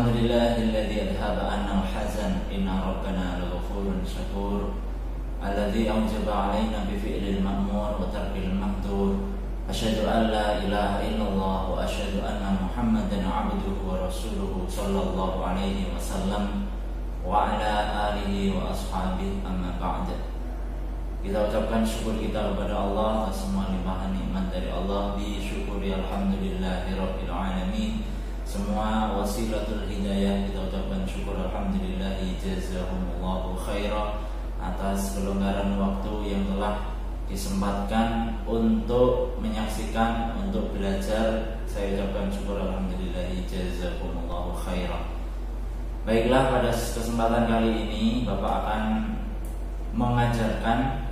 Alhamdulillahilladzi adhaba 'anna al-hazan inna rabbana laghafurun syakur alladzi awjaba 'alaina bi fi'lil ma'mur wa tarkil mahdur. Asyhadu an la ilaha illallah wa asyhadu anna Muhammadan 'abduhu wa rasuluhu sallallahu alaihi wasallam wa ala alihi wa ashabihi amma ba'd. Kita ucapkan syukur kita kepada Allah atas semua limpahan nikmat dari Allah. Disyukuri alhamdulillahirabbil alamin. Semua wasilatul hidayah kita ucapkan syukur alhamdulillahi jazahumullahu khairah atas kelonggaran waktu yang telah disempatkan untuk menyaksikan, untuk belajar. Saya ucapkan syukur alhamdulillahi jazahumullahu khairah. Baiklah, pada kesempatan kali ini Bapak akan mengajarkan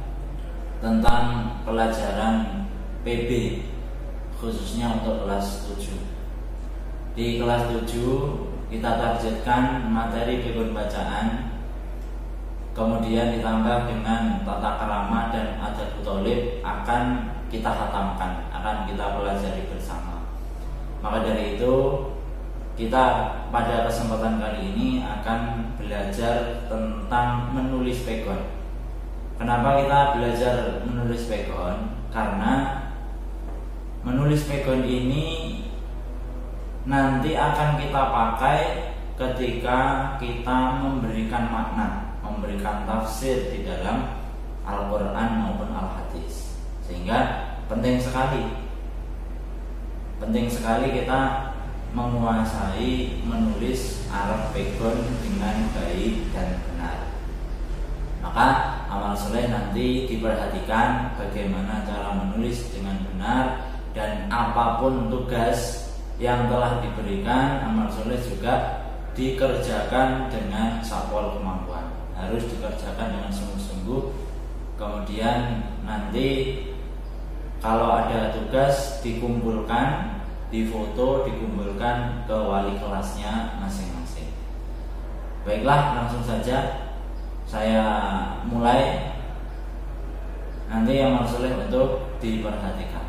tentang pelajaran PB, khususnya untuk kelas 7. Di kelas 7 kita targetkan materi fikih bacaan, kemudian ditambah dengan tata krama dan adab thalib akan kita hatamkan, akan kita pelajari bersama. Maka dari itu kita pada kesempatan kali ini akan belajar tentang menulis pegon. Kenapa kita belajar menulis pegon? Karena menulis pegon ini nanti akan kita pakai ketika kita memberikan makna, memberikan tafsir di dalam Al-Quran maupun Al-Hadis. Sehingga penting sekali kita menguasai menulis Arab pegon dengan baik dan benar. Maka amal soleh nanti diperhatikan bagaimana cara menulis dengan benar, dan apapun tugas yang telah diberikan, amal soleh juga dikerjakan dengan sapol kemampuan, harus dikerjakan dengan sungguh-sungguh. Kemudian nanti kalau ada tugas dikumpulkan, difoto, dikumpulkan ke wali kelasnya masing-masing. Baiklah, langsung saja saya mulai. Nanti amal soleh untuk diperhatikan.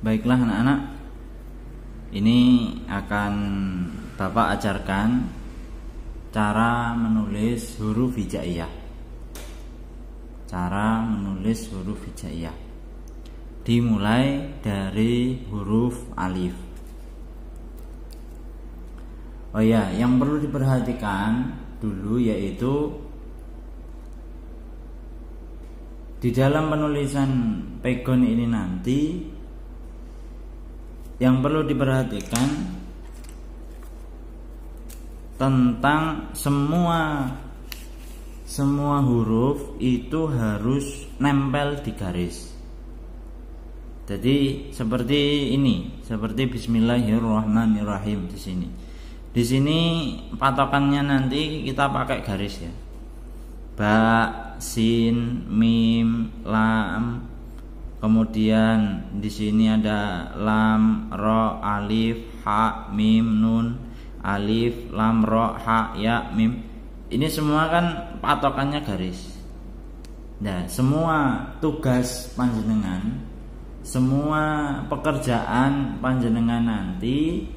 Baiklah anak-anak, ini akan Bapak ajarkan cara menulis huruf hijaiyah. Cara menulis huruf hijaiyah dimulai dari huruf alif. Oh ya, yang perlu diperhatikan dulu yaitu di dalam penulisan pegon ini nanti yang perlu diperhatikan tentang semua huruf itu harus nempel di garis. Jadi seperti ini, seperti Bismillahirrahmanirrahim di sini. Di sini patokannya nanti kita pakai garis ya. Ba, sin, mim, lam. Kemudian di sini ada lam, ro, alif, ha, mim, nun, alif, lam, ro, ha, ya, mim. Ini semua kan patokannya garis. Nah, semua tugas panjenengan, semua pekerjaan panjenengan nanti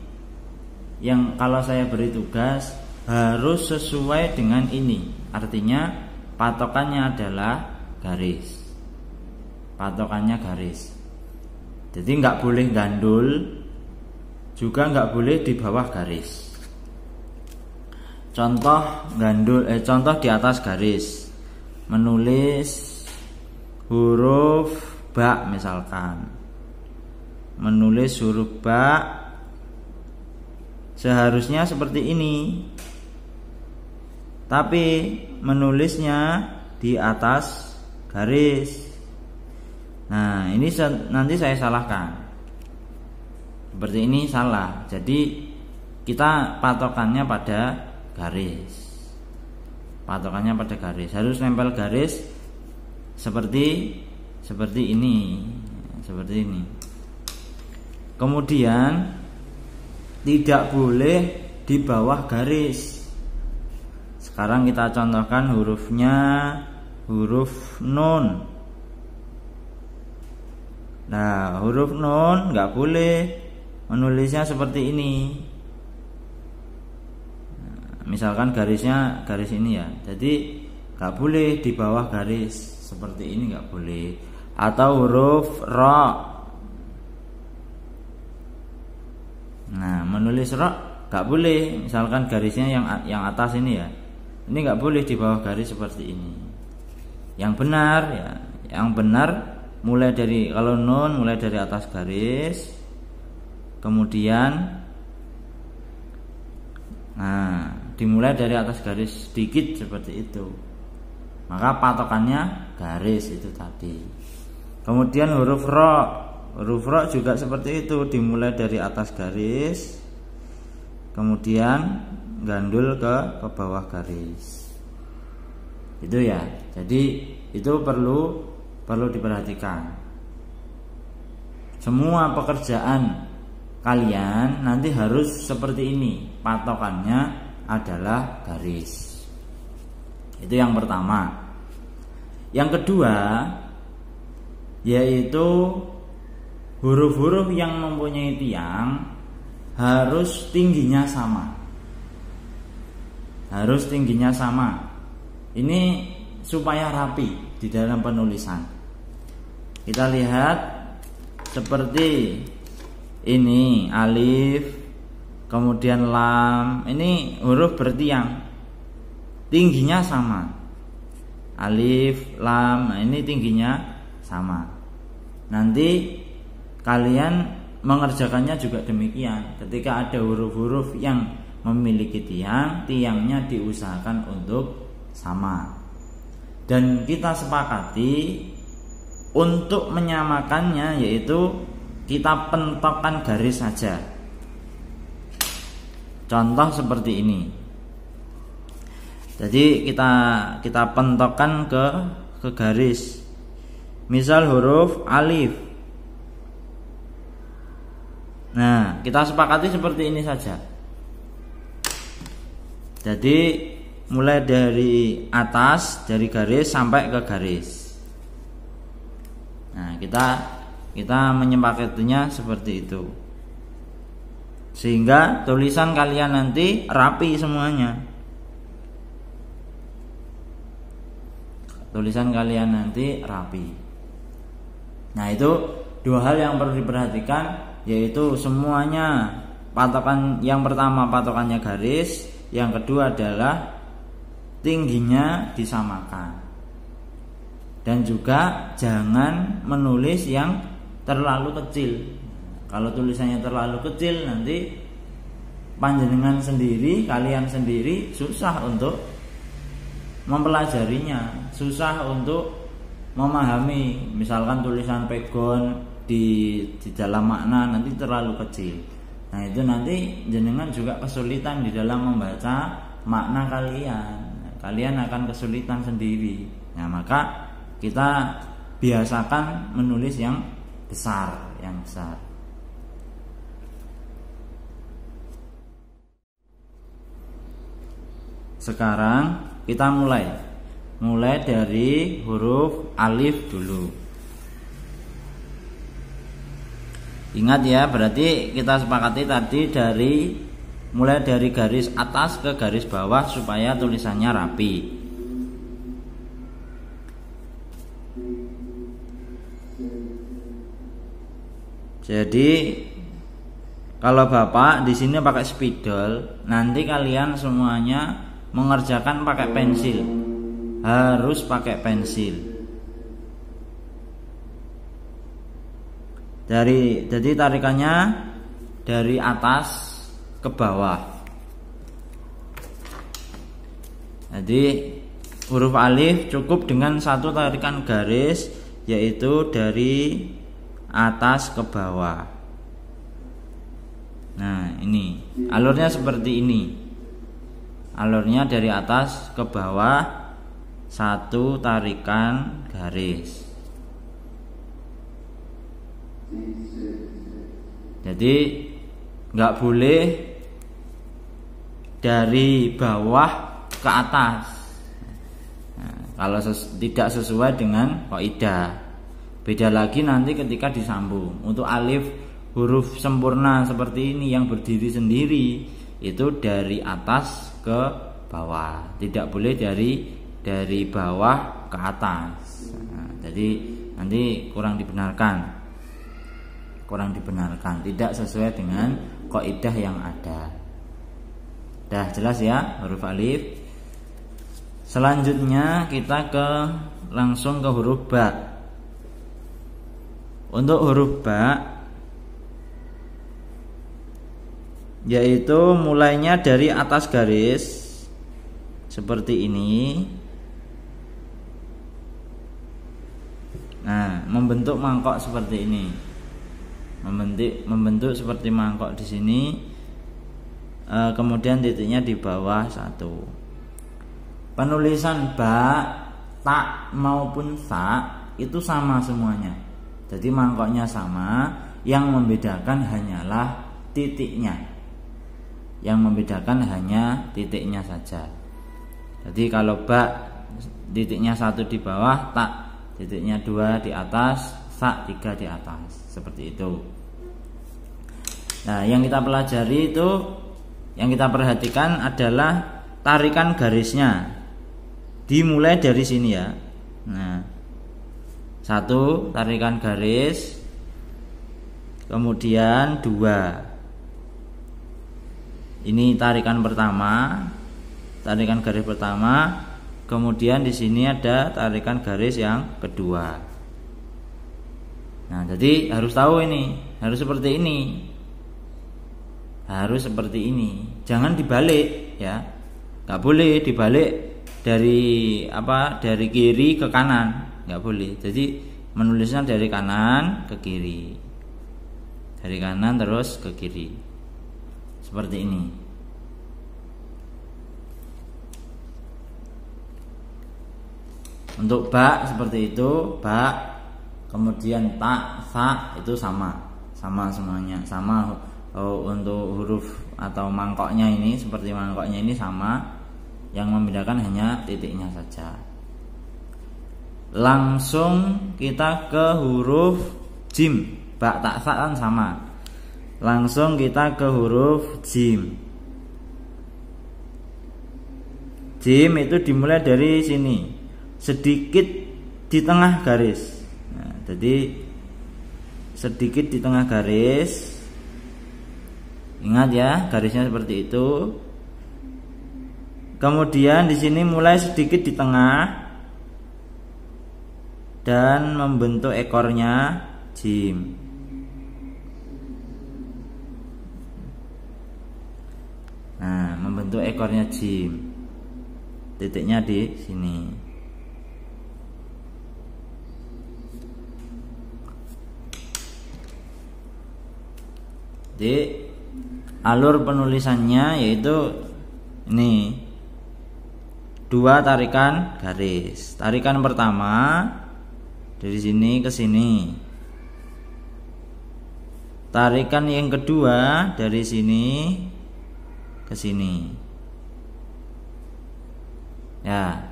yang kalau saya beri tugas harus sesuai dengan ini. Artinya patokannya adalah garis. Patokannya garis. Jadi nggak boleh gandul, juga nggak boleh di bawah garis. Contoh contoh di atas garis, menulis huruf ba misalkan. Menulis huruf ba seharusnya seperti ini, tapi menulisnya di atas garis. Nah, ini nanti saya salahkan. Seperti ini salah. Jadi kita patokannya pada garis. Patokannya pada garis. Harus nempel garis seperti ini. Seperti ini. Kemudian tidak boleh di bawah garis. Sekarang kita contohkan hurufnya, huruf nun. Nah, huruf nun nggak boleh menulisnya seperti ini. Misalkan garisnya garis ini ya, jadi nggak boleh di bawah garis seperti ini, nggak boleh. Atau huruf ro. Nah, menulis ro nggak boleh. Misalkan garisnya yang atas ini ya, ini nggak boleh di bawah garis seperti ini. Yang benar ya, yang benar mulai dari, kalau nun mulai dari atas garis, kemudian dimulai dari atas garis sedikit seperti itu, maka patokannya garis itu tadi. Kemudian huruf ro juga seperti itu, dimulai dari atas garis, kemudian gandul ke bawah garis. Itu ya. Jadi itu perlu diperhatikan. Semua pekerjaan kalian nanti harus seperti ini, patokannya adalah garis. Itu yang pertama. Yang kedua yaitu huruf-huruf yang mempunyai tiang harus tingginya sama. Harus tingginya sama. Ini supaya rapi di dalam penulisan. Kita lihat seperti ini, alif, kemudian lam, ini huruf bertiang, tingginya sama. Alif, lam, ini tingginya sama. Nanti kalian mengerjakannya juga demikian. Ketika ada huruf-huruf yang memiliki tiangnya diusahakan untuk sama. Dan kita sepakati untuk menyamakannya, yaitu kita pentokkan garis saja. Contoh seperti ini. Jadi kita pentokkan ke garis. Misal huruf alif. Nah, kita sepakati seperti ini saja. Jadi mulai dari atas, dari garis sampai ke garis. Nah, kita menyepakatinya seperti itu, sehingga tulisan kalian nanti rapi semuanya. Tulisan kalian nanti rapi. Nah, itu dua hal yang perlu diperhatikan, yaitu semuanya patokan. Yang pertama patokannya garis, yang kedua adalah tingginya disamakan. Dan juga jangan menulis yang terlalu kecil. Kalau tulisannya terlalu kecil, nanti panjenengan sendiri, kalian sendiri susah untuk mempelajarinya, susah untuk memahami. Misalkan tulisan pegon di dalam makna nanti terlalu kecil. Nah, itu nanti jenengan juga kesulitan di dalam membaca makna kalian. Kalian akan kesulitan sendiri. Nah, maka kita biasakan menulis yang besar, Sekarang kita mulai dari huruf alif dulu. Ingat ya, berarti kita sepakati tadi mulai dari garis atas ke garis bawah supaya tulisannya rapi. Jadi kalau Bapak di sini pakai spidol, nanti kalian semuanya mengerjakan pakai pensil. Harus pakai pensil. Jadi tarikannya dari atas ke bawah. Jadi huruf alif cukup dengan satu tarikan garis, yaitu dari atas ke bawah. Nah, ini alurnya seperti ini. Alurnya dari atas ke bawah, satu tarikan garis. Jadi nggak boleh dari bawah ke atas. Nah, kalau tidak sesuai dengan kaidah. Beda lagi nanti ketika disambung. Untuk alif huruf sempurna seperti ini yang berdiri sendiri itu dari atas ke bawah, tidak boleh dari bawah ke atas. Nah, jadi nanti kurang dibenarkan, tidak sesuai dengan kaidah yang ada. Dah jelas ya huruf alif. Selanjutnya kita langsung ke huruf ba. Untuk huruf ba yaitu mulainya dari atas garis seperti ini. Nah, membentuk mangkok seperti ini. Membentuk seperti mangkok di sini. Kemudian titiknya di bawah satu. Penulisan ba, ta maupun sa itu sama semuanya. Jadi mangkoknya sama, yang membedakan hanyalah titiknya. Yang membedakan hanya titiknya saja. Jadi kalau ba titiknya 1 di bawah, ta titiknya 2 di atas, sa 3 di atas, seperti itu. Nah, yang kita pelajari itu, yang kita perhatikan adalah tarikan garisnya. Dimulai dari sini ya. Nah, 1 tarikan garis, kemudian 2. Ini tarikan pertama, tarikan garis pertama, kemudian di sini ada tarikan garis yang kedua. Nah, jadi harus tahu ini, harus seperti ini. Harus seperti ini. Jangan dibalik ya. Enggak boleh dibalik dari kiri ke kanan, enggak boleh. Jadi menulisnya dari kanan ke kiri. Dari kanan terus ke kiri. Seperti ini. Untuk ba seperti itu, ba, kemudian ta, sa itu sama semuanya, sama. Untuk huruf atau mangkoknya ini, seperti mangkoknya ini sama, yang membedakan hanya titiknya saja. Langsung kita ke huruf jim. Ba, ta, sa kan sama. Langsung kita ke huruf jim. Jim itu dimulai dari sini, sedikit di tengah garis. Nah, jadi sedikit di tengah garis. Ingat ya, garisnya seperti itu. Kemudian di sini mulai sedikit di tengah dan membentuk ekornya jim. Nah, membentuk ekornya jim. Titiknya di sini. Jadi alur penulisannya yaitu ini, 2 tarikan garis. Tarikan pertama dari sini ke sini. Tarikan yang kedua dari sini ke sini. Ya,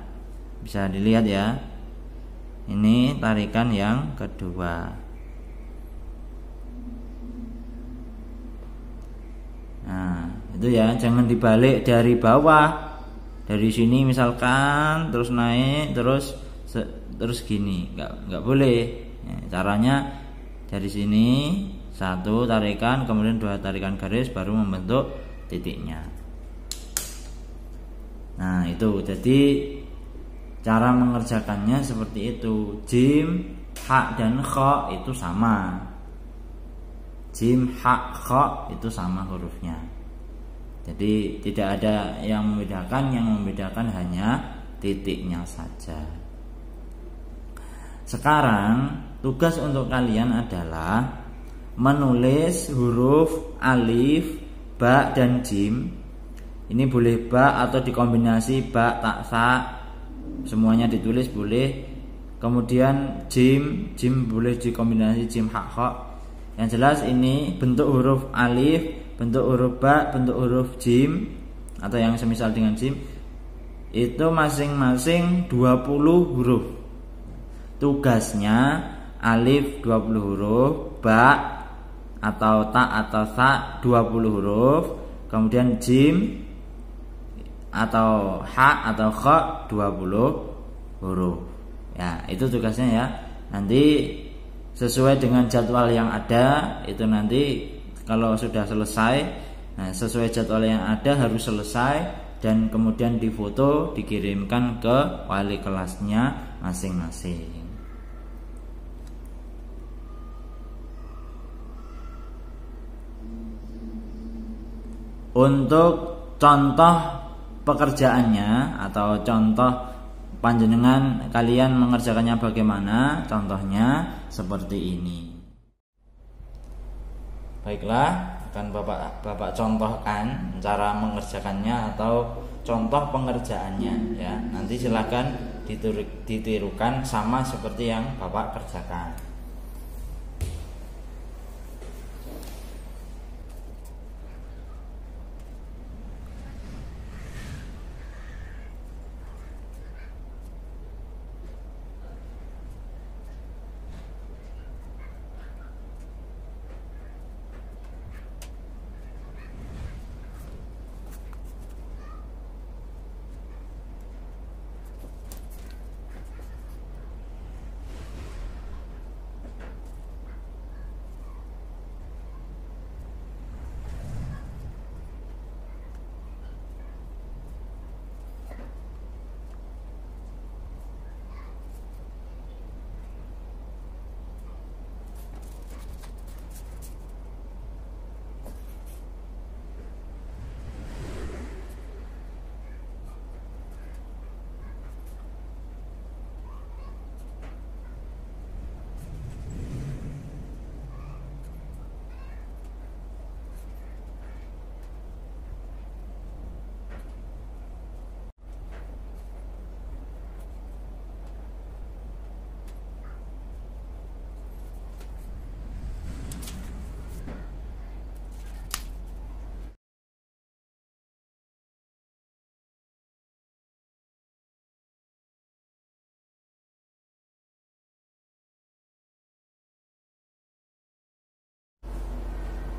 bisa dilihat ya. Ini tarikan yang kedua. Nah, itu ya, jangan dibalik dari bawah. Dari sini misalkan terus naik terus gini, nggak boleh. Ya, caranya dari sini 1 tarikan, kemudian 2 tarikan garis, baru membentuk titiknya. Nah, itu jadi cara mengerjakannya seperti itu. Jim, ha dan kha itu sama. Jim, ha, kha itu sama hurufnya. Jadi tidak ada yang membedakan hanya titiknya saja. Sekarang tugas untuk kalian adalah menulis huruf alif, ba dan jim. Ini boleh ba atau dikombinasi ba, ta, sa, semuanya ditulis boleh. Kemudian jim boleh dikombinasi jim, ha, kha. Yang jelas ini bentuk huruf alif, bentuk huruf ba, bentuk huruf jim atau yang semisal dengan jim itu masing-masing 20 huruf. Tugasnya alif 20 huruf, ba atau ta atau tha 20 huruf, kemudian jim atau ha atau kha 20 huruf. Ya, itu tugasnya ya. Nanti sesuai dengan jadwal yang ada, itu nanti kalau sudah selesai, nah sesuai jadwal yang ada harus selesai dan kemudian difoto dikirimkan ke wali kelasnya masing-masing. Untuk contoh pekerjaannya atau contoh panjenengan kalian mengerjakannya bagaimana, contohnya seperti ini. Baiklah, akan Bapak contohkan cara mengerjakannya atau contoh pengerjaannya ya. Nanti silakan ditirukan sama seperti yang Bapak kerjakan.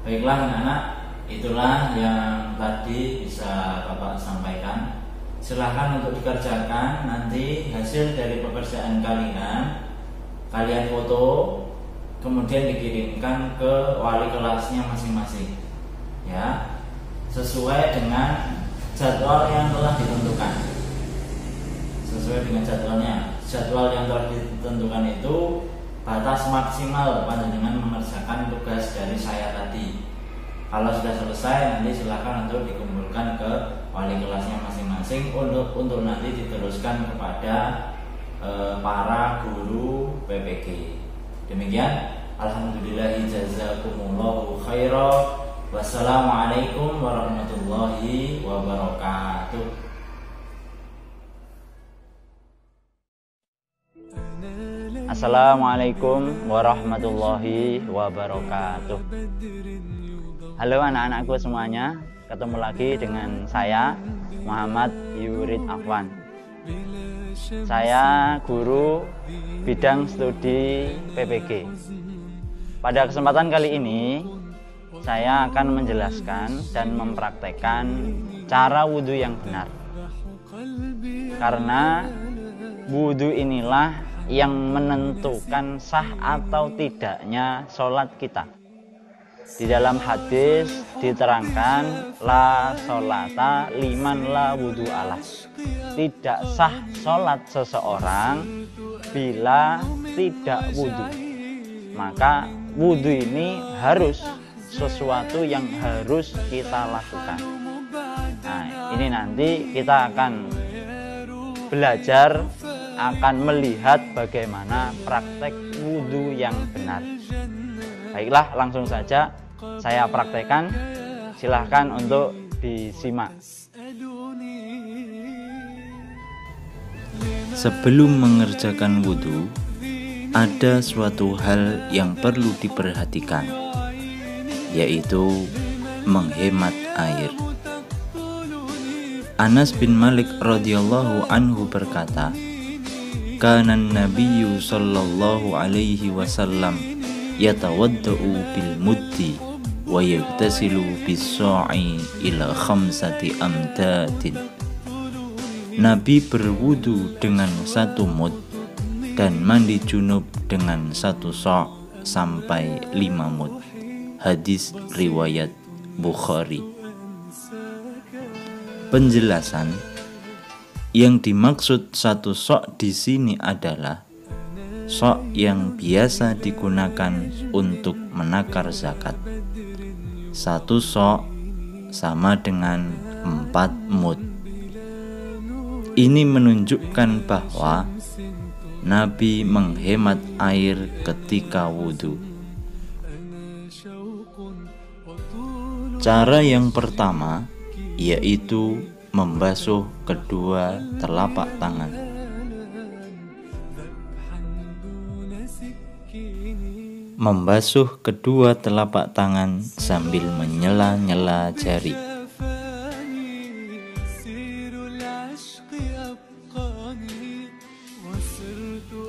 Baiklah anak-anak, itulah yang tadi bisa Bapak sampaikan. Silahkan untuk dikerjakan. Nanti hasil dari pekerjaan kalian foto, kemudian dikirimkan ke wali kelasnya masing-masing ya, sesuai dengan jadwal yang telah ditentukan. Sesuai dengan jadwal yang telah ditentukan itu batas maksimal panjenengan mengerjakan tugas dari saya tadi. Kalau sudah selesai, nanti silakan untuk dikumpulkan ke wali kelasnya masing-masing untuk nanti diteruskan kepada para guru PPG. Demikian, alhamdulillah jazakumullahu khairan. Wassalamualaikum warahmatullahi wabarakatuh. Assalamualaikum warahmatullahi wabarakatuh. Halo anak-anakku semuanya, ketemu lagi dengan saya Muhammad Yurid Afwan. Saya guru bidang studi PPG. Pada kesempatan kali ini saya akan menjelaskan dan mempraktekkan cara wudhu yang benar. Karena wudhu inilah yang menentukan sah atau tidaknya sholat kita. Di dalam hadis diterangkan la sholata liman la wudhu alah. Tidak sah sholat seseorang bila tidak wudhu. Maka wudhu ini harus sesuatu yang harus kita lakukan. Nah, ini nanti kita akan belajar, akan melihat bagaimana praktek wudhu yang benar. Baiklah, langsung saja saya praktekkan. Silahkan untuk disimak. Sebelum mengerjakan wudhu, ada suatu hal yang perlu diperhatikan, yaitu menghemat air. Anas bin Malik radhiyallahu anhu berkata, Kana Nabiyyu sallallahu alaihi wasallam yatawadda'u bil muddi wa yaghtasilu bis sa'i ila 5 amdadin. Nabi berwudu dengan 1 mud dan mandi junub dengan 1 sa' sampai 5 mud. Hadis riwayat Bukhari. Penjelasan: yang dimaksud 1 sa' di sini adalah sa' yang biasa digunakan untuk menakar zakat. 1 sa' sama dengan 4 mud. Ini menunjukkan bahwa Nabi menghemat air ketika wudu. Cara yang pertama yaitu membasuh kedua telapak tangan. Membasuh kedua telapak tangan sambil menyela-nyela jari.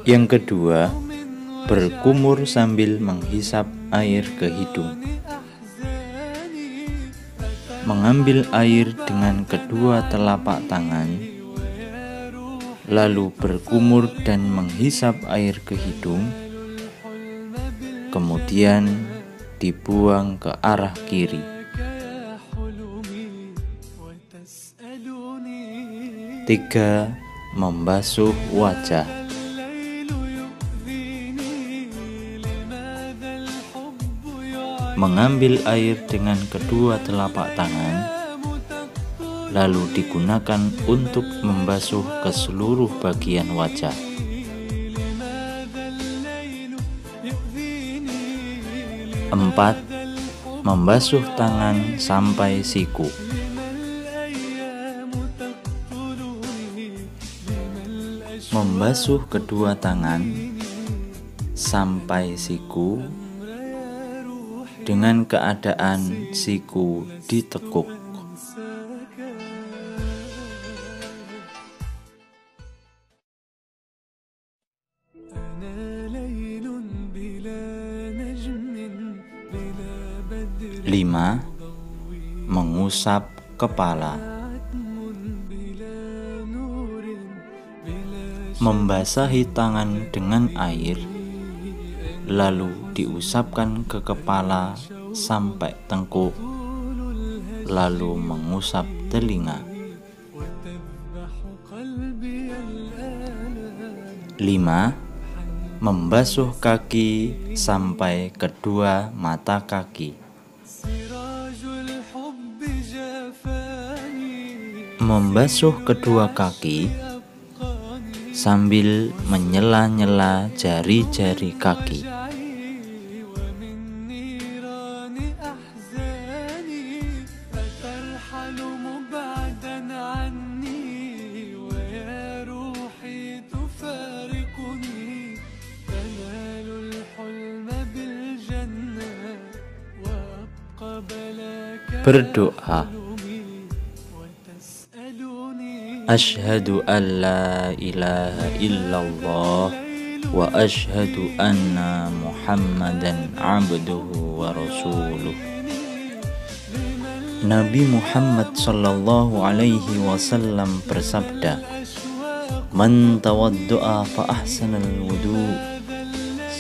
Yang kedua, berkumur sambil menghisap air ke hidung. Mengambil air dengan kedua telapak tangan, lalu berkumur dan menghisap air ke hidung, kemudian dibuang ke arah kiri. 3. Membasuh wajah. Mengambil air dengan kedua telapak tangan, lalu digunakan untuk membasuh ke seluruh bagian wajah. 4. Membasuh tangan sampai siku. Membasuh kedua tangan sampai siku dengan keadaan siku ditekuk. Lima, mengusap kepala. Membasahi tangan dengan air, lalu diusapkan ke kepala sampai tengkuk, lalu mengusap telinga. 5. Membasuh kaki sampai kedua mata kaki. Membasuh kedua kaki sambil menyela-nyela jari-jari kaki. Berdoa. Asyhadu an la ilaha illallah wa asyhadu anna Muhammadan abduhu wa rasuluh. Nabi Muhammad sallallahu alaihi wasallam bersabda, "Man tawaddu'a fa ahsanal wudu'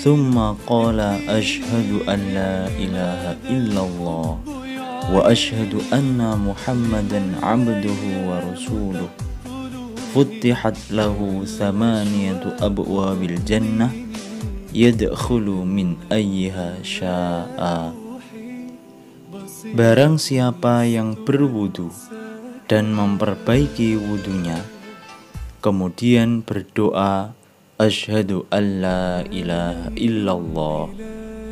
thumma qala asyhadu an la ilaha illallah wa asyhadu anna Muhammadan abduhu wa rasuluh futihat lahu 8 abwabil jannah yadkhulu min ayyiha sya'a." Barang siapa yang berwudu dan memperbaiki wudunya, kemudian berdoa asyhadu an la ilaha illallah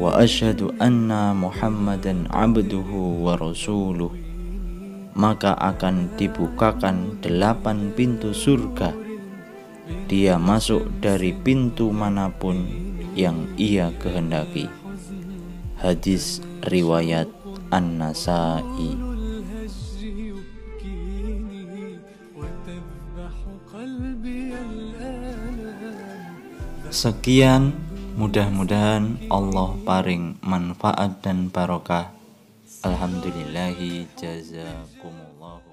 wa asyhadu anna Muhammadan abduhu wa rasuluh, maka akan dibukakan 8 pintu surga. Dia masuk dari pintu manapun yang ia kehendaki. Hadis riwayat An-Nasa'i. Sekian Mudah-mudahan Allah paring manfaat dan barokah. Alhamdulillahi jazakumullah.